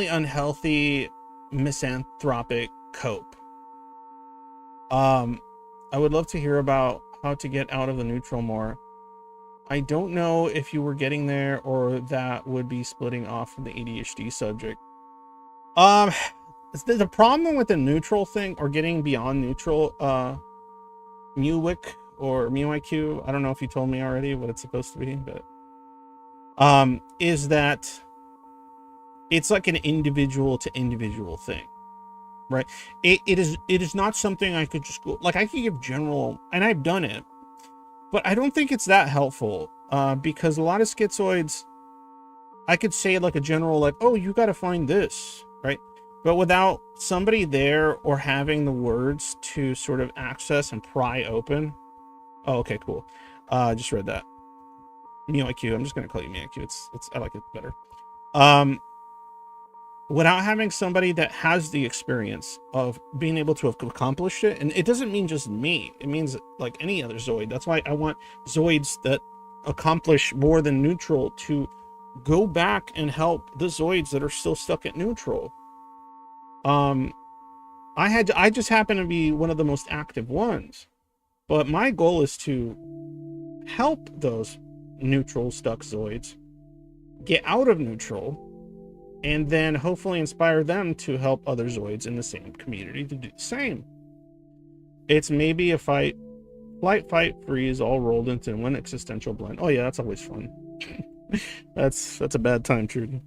unhealthy misanthropic cope. I would love to hear about how to get out of the neutral more. I don't know if you were getting there or that would be splitting off from the ADHD subject. The problem with the neutral thing or getting beyond neutral, MUIC or MUIQ, I don't know if you told me already what it's supposed to be, but is that it's like an individual to individual thing, right? It is not something I could just go, like I could give general, and I've done it, but I don't think it's that helpful, because a lot of schizoids, I could say like a general, like, oh, you got to find this, right? But without somebody there or having the words to sort of access and pry open. Oh, okay, cool. Just read that. MUIQ. I'm just going to call you MUIQ. It's, I like it better. Without having somebody that has the experience of being able to have accomplished it, and it doesn't mean just me, it means like any other Zoid. That's why I want Zoids that accomplish more than neutral to go back and help the Zoids that are still stuck at neutral. I just happen to be one of the most active ones, but my goal is to help those neutral stuck Zoids get out of neutral, and then hopefully inspire them to help other Zoids in the same community to do the same. It's maybe a flight, fight, freeze, all rolled into one existential blend. Oh yeah, that's always fun. that's a bad time, Trudy.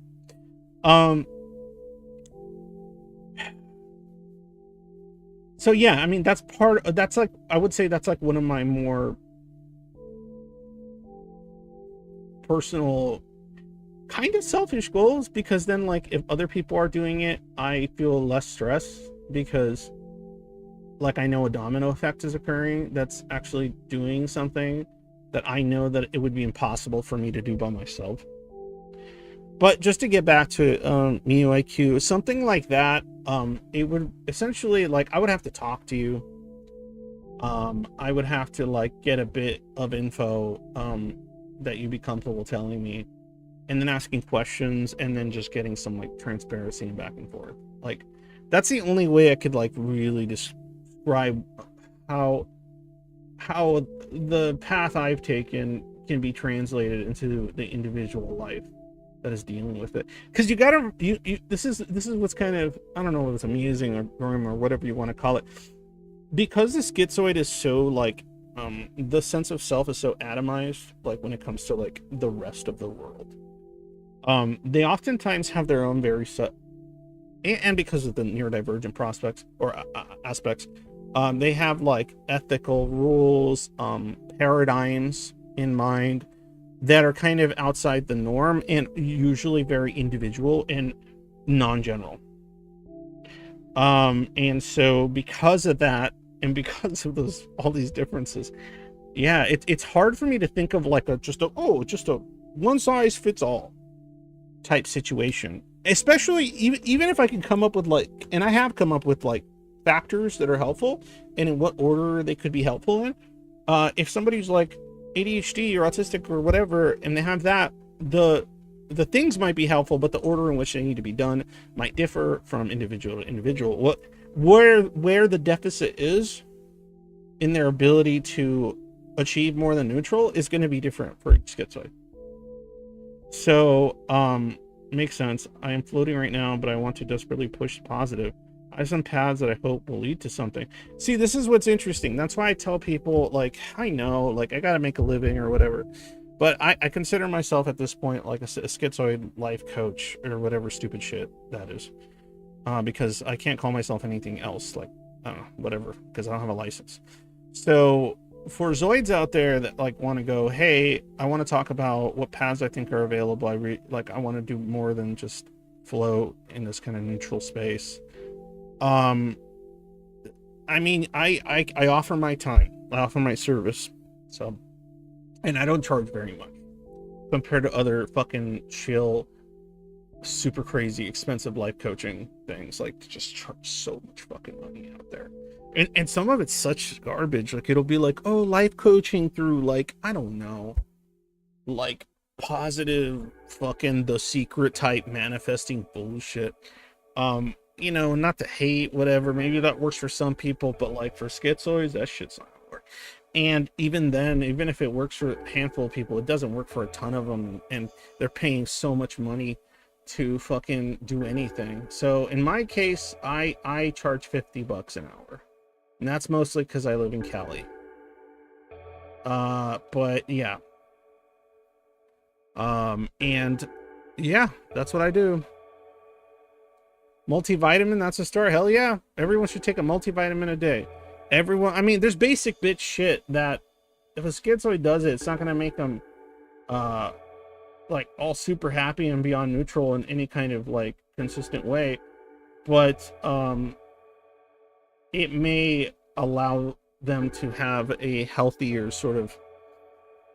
So yeah, I mean, that's like, I would say that's like one of my more personal, kind of selfish goals, because then like if other people are doing it, I feel less stress because like I know a domino effect is occurring that's actually doing something that I know that it would be impossible for me to do by myself. But just to get back to MUIQ, something like that, it would essentially, like, I would have to talk to you. I would have to like get a bit of info that you'd be comfortable telling me, and then asking questions, and then just getting some like transparency and back and forth. Like, that's the only way I could like really describe how the path I've taken can be translated into the individual life that is dealing with it. Because you gotta, this is what's kind of, I don't know if it's amusing or grim or whatever you want to call it, because the schizoid is so like the sense of self is so atomized, like when it comes to like the rest of the world. They oftentimes have their own very set, and because of the neurodivergent prospects or aspects, they have like ethical rules, paradigms, in mind that are kind of outside the norm and usually very individual and non-general. And so because of that, and because of all these differences, yeah, it's hard for me to think of like just a one size fits all type situation, especially even if I can come up with like, and I have come up with like factors that are helpful and in what order they could be helpful in. If somebody's like ADHD or autistic or whatever, and they have that, the things might be helpful, but the order in which they need to be done might differ from individual to individual. Where the deficit is in their ability to achieve more than neutral is going to be different for each schizoid. So, makes sense. I am floating right now, but I want to desperately push positive. I have some paths that I hope will lead to something. See, this is what's interesting. That's why I tell people, like, I know, like, I got to make a living or whatever, but I consider myself at this point like a schizoid life coach or whatever stupid shit that is, because I can't call myself anything else, like, I don't know, whatever, because I don't have a license. So for Zoids out there that like want to go, hey, I want to talk about what paths I think are available. I want to do more than just float in this kind of neutral space. I mean, I offer my time, I offer my service, so, and I don't charge very much compared to other fucking chill, super crazy expensive life coaching things. Like, just charge so much fucking money out there, and some of it's such garbage. Like, it'll be like, oh, life coaching through, like, I don't know, like positive fucking The Secret type manifesting bullshit. You know, not to hate, whatever, maybe that works for some people, but like for schizoids, that shit's not gonna work. And even then, even if it works for a handful of people, it doesn't work for a ton of them, and they're paying so much money to fucking do anything. So in my case, I charge $50 an hour, and that's mostly because I live in Cali. But yeah, and yeah, that's what I do. Multivitamin, that's a start. Hell yeah, everyone should take a multivitamin a day. Everyone, I mean, there's basic bitch shit that if a schizoid does it, it's not gonna make them like all super happy and beyond neutral in any kind of like consistent way, but it may allow them to have a healthier sort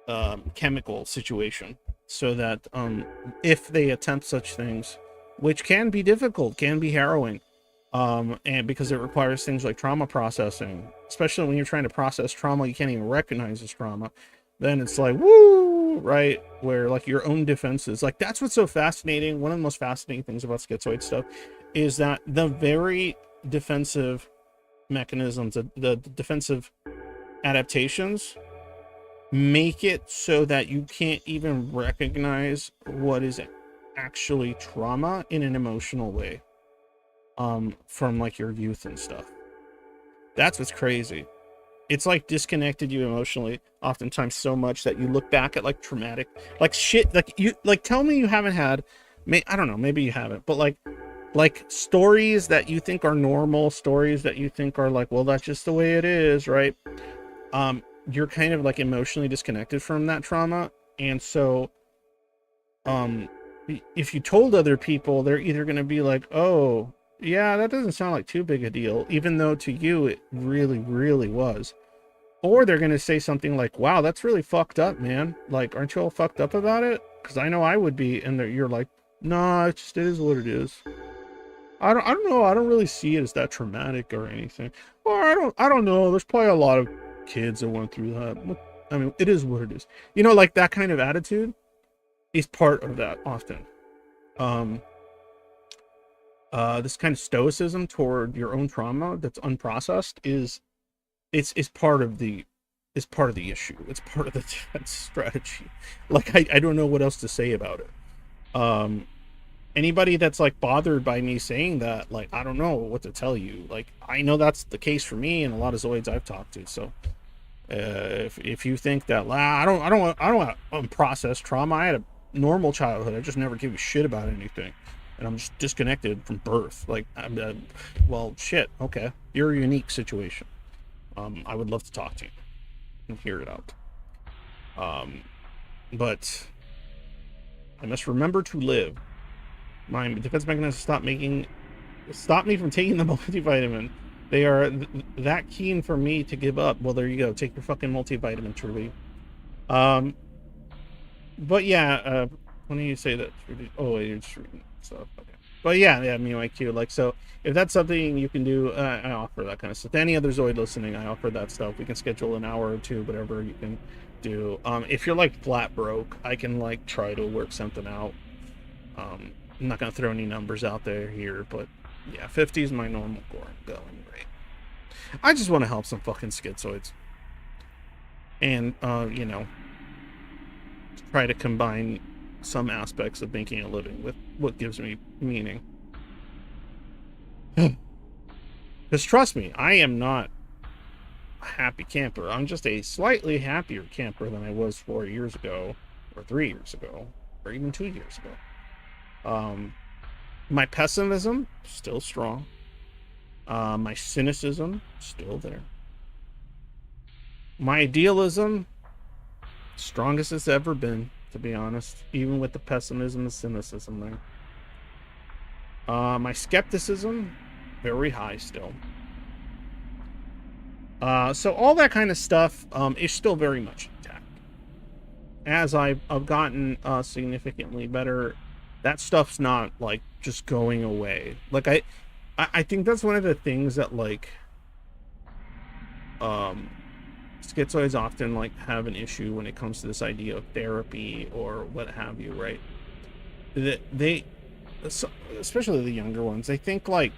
of chemical situation, so that if they attempt such things, which can be difficult, can be harrowing, and because it requires things like trauma processing, especially when you're trying to process trauma you can't even recognize as trauma, then it's like, woo, right? Where like your own defenses, like, that's what's so fascinating. One of the most fascinating things about schizoid stuff is that the very defensive mechanisms, the defensive adaptations, make it so that you can't even recognize what is actually trauma in an emotional way, from like your youth and stuff. That's what's crazy. It's like disconnected you emotionally oftentimes so much that you look back at like traumatic, like shit, like you, like, tell me you haven't had, I don't know, maybe you haven't, but like stories that you think are normal, stories that you think are like, well, that's just the way it is, right? You're kind of like emotionally disconnected from that trauma, and so if you told other people, they're either going to be like, oh yeah, that doesn't sound like too big a deal, even though to you it really, really was. Or they're going to say something like, wow, that's really fucked up, man. Like, aren't you all fucked up about it? Because I know I would be. And you're like, nah, it is what it is. I don't know. I don't really see it as that traumatic or anything. Or I don't know. There's probably a lot of kids that went through that. I mean, it is what it is. You know, like that kind of attitude is part of that often. This kind of stoicism toward your own trauma that's unprocessed is part of the issue. It's part of the defense strategy. Like, I don't know what else to say about it. Anybody that's like bothered by me saying that, like, I don't know what to tell you. Like, I know that's the case for me and a lot of Zoids I've talked to. So if you think that, I don't want unprocessed trauma. I had a normal childhood. I just never give a shit about anything, and I'm just disconnected from birth. Like, well, shit. Okay, you're a unique situation. I would love to talk to you and hear it out. But I must remember to live. My defense mechanism stop me from taking the multivitamin. They are that keen for me to give up. Well, there you go. Take your fucking multivitamin, Trudy. But yeah, when do you say that? Oh, you're just reading stuff. Okay. But yeah, MUIQ. Like, so if that's something you can do, I offer that kind of stuff. To any other Zoid listening, I offer that stuff. We can schedule an hour or two, whatever you can do. If you're like flat broke, I can like try to work something out. I'm not gonna throw any numbers out there here, but yeah, 50 is my normal going rate. I just want to help some fucking schizoids, and try to combine some aspects of making a living with what gives me meaning. Because trust me, I am not a happy camper. I'm just a slightly happier camper than I was 4 years ago, or 3 years ago, or even 2 years ago. My pessimism, still strong. My cynicism, still there. My idealism, strongest it's ever been, to be honest, even with the pessimism and cynicism there. My skepticism, very high still. So all that kind of stuff is still very much intact. As I've gotten significantly better, that stuff's not like just going away. Like I think that's one of the things that like schizoids often like have an issue when it comes to this idea of therapy or what have you, right? They especially the younger ones, they think like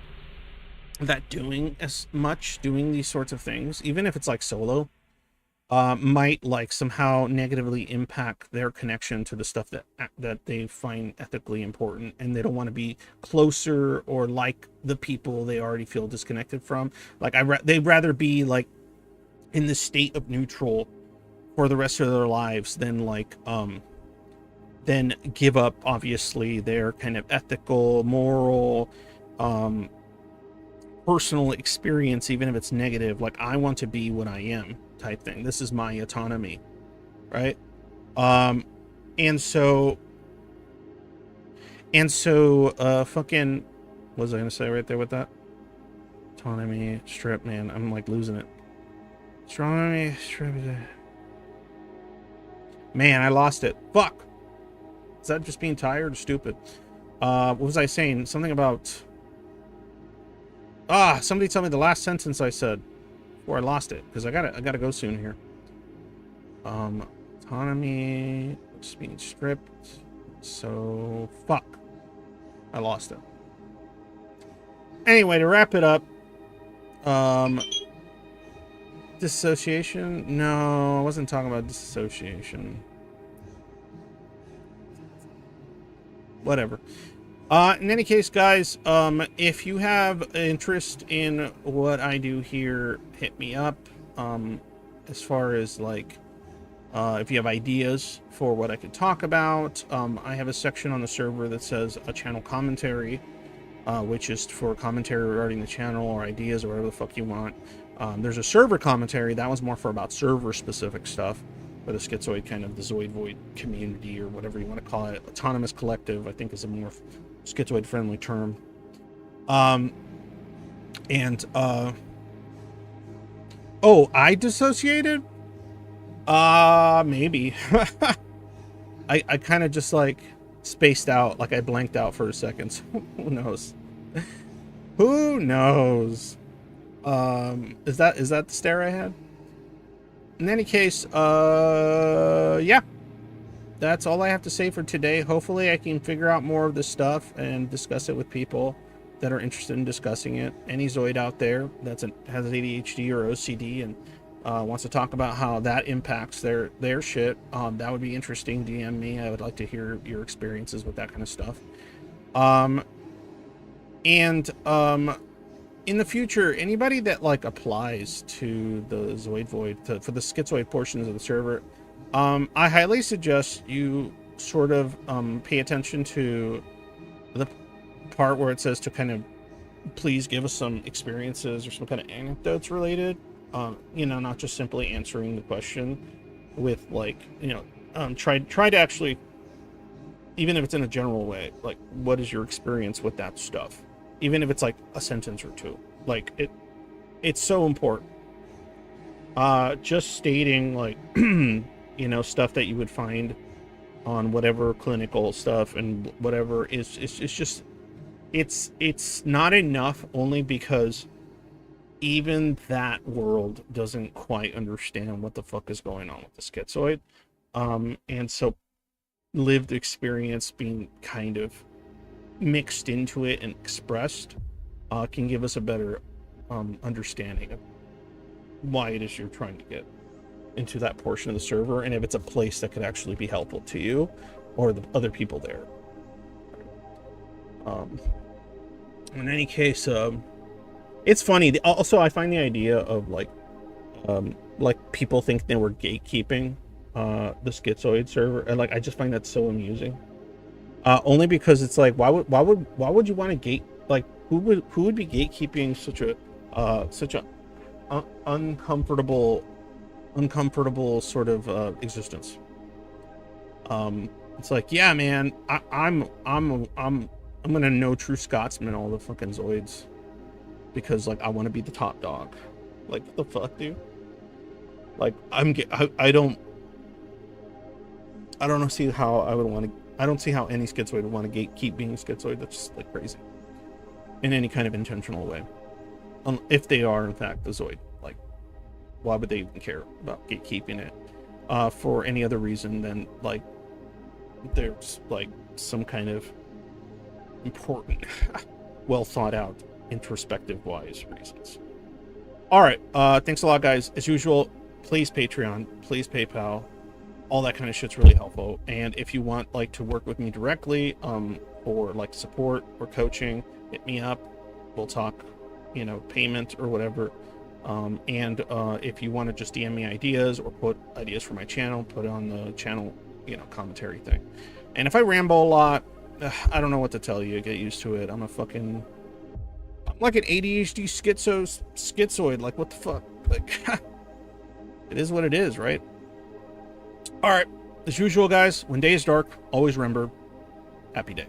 that doing these sorts of things, even if it's like solo, might like somehow negatively impact their connection to the stuff that they find ethically important, and they don't want to be closer or like the people they already feel disconnected from. Like they'd rather be like in this state of neutral for the rest of their lives than like then give up obviously their kind of ethical, moral, personal experience, even if it's negative. Like, I want to be what I am type thing. This is my autonomy, right? And so fucking, what was I gonna say right there with that? Autonomy strip, man, I'm like losing it. Astronomy strip. Man, I lost it. Fuck. Is that just being tired or stupid? What was I saying? Something about... somebody tell me the last sentence I said before I lost it, because I gotta go soon here. Autonomy is being stripped. So fuck. I lost it. Anyway, to wrap it up, dissociation? No, I wasn't talking about dissociation. Whatever. In any case, guys, if you have interest in what I do here, hit me up. As far as like, if you have ideas for what I could talk about, I have a section on the server that says a channel commentary, which is for commentary regarding the channel or ideas or whatever the fuck you want. There's a server commentary. That one's more for about server specific stuff. For the Schizoid, kind of the Zoid Void community, or whatever you want to call it. Autonomous Collective, I think, is a more Schizoid friendly term. Oh, I dissociated? Maybe. I kind of just like spaced out, like I blanked out for a second. So who knows? Who knows? Is that the stare I had? In any case, yeah, that's all I have to say for today. Hopefully I can figure out more of this stuff and discuss it with people that are interested in discussing it. Any Zoid out there has ADHD or OCD and wants to talk about how that impacts their shit, that would be interesting. DM me. I would like to hear your experiences with that kind of stuff. In the future, anybody that like applies to the Zoid Void for the Schizoid portions of the server, I highly suggest you sort of pay attention to the part where it says to kind of please give us some experiences or some kind of anecdotes related. Not just simply answering the question. with like, try to actually, even if it's in a general way, like, what is your experience with that stuff? Even if it's like a sentence or two, like it's so important. Just stating like, stuff that you would find on whatever clinical stuff and whatever is just, it's not enough, only because even that world doesn't quite understand what the fuck is going on with the schizoid. And so lived experience being kind of mixed into it and expressed can give us a better understanding of why it is you're trying to get into that portion of the server, and if it's a place that could actually be helpful to you or the other people there. In any case, it's funny. Also, I find the idea of like people think they were gatekeeping the Schizoid server, and like I just find that so amusing. Only because it's like, why would you want to gate, like, who would be gatekeeping such a uncomfortable sort of existence? It's like, yeah, man, I'm gonna know true Scotsman all the fucking Zoids because like I want to be the top dog. Like, what the fuck, dude? Like, I don't see how I would want to. I don't see how any schizoid would want to gatekeep being a schizoid. That's just like crazy in any kind of intentional way. If they are in fact the Zoid, like, why would they even care about gatekeeping it for any other reason than like there's like some kind of important, well thought out, introspective wise reasons. All right, thanks a lot, guys. As usual, please Patreon, please PayPal. All that kind of shit's really helpful. And if you want like to work with me directly for like support or coaching, hit me up. We'll talk, payment or whatever. And if you want to just DM me ideas or put ideas for my channel, put it on the channel, commentary thing. And if I ramble a lot, I don't know what to tell you. Get used to it. I'm like an ADHD schizoid. Like, what the fuck? Like, it is what it is, right? All right, as usual, guys, when day is dark, always remember, happy day.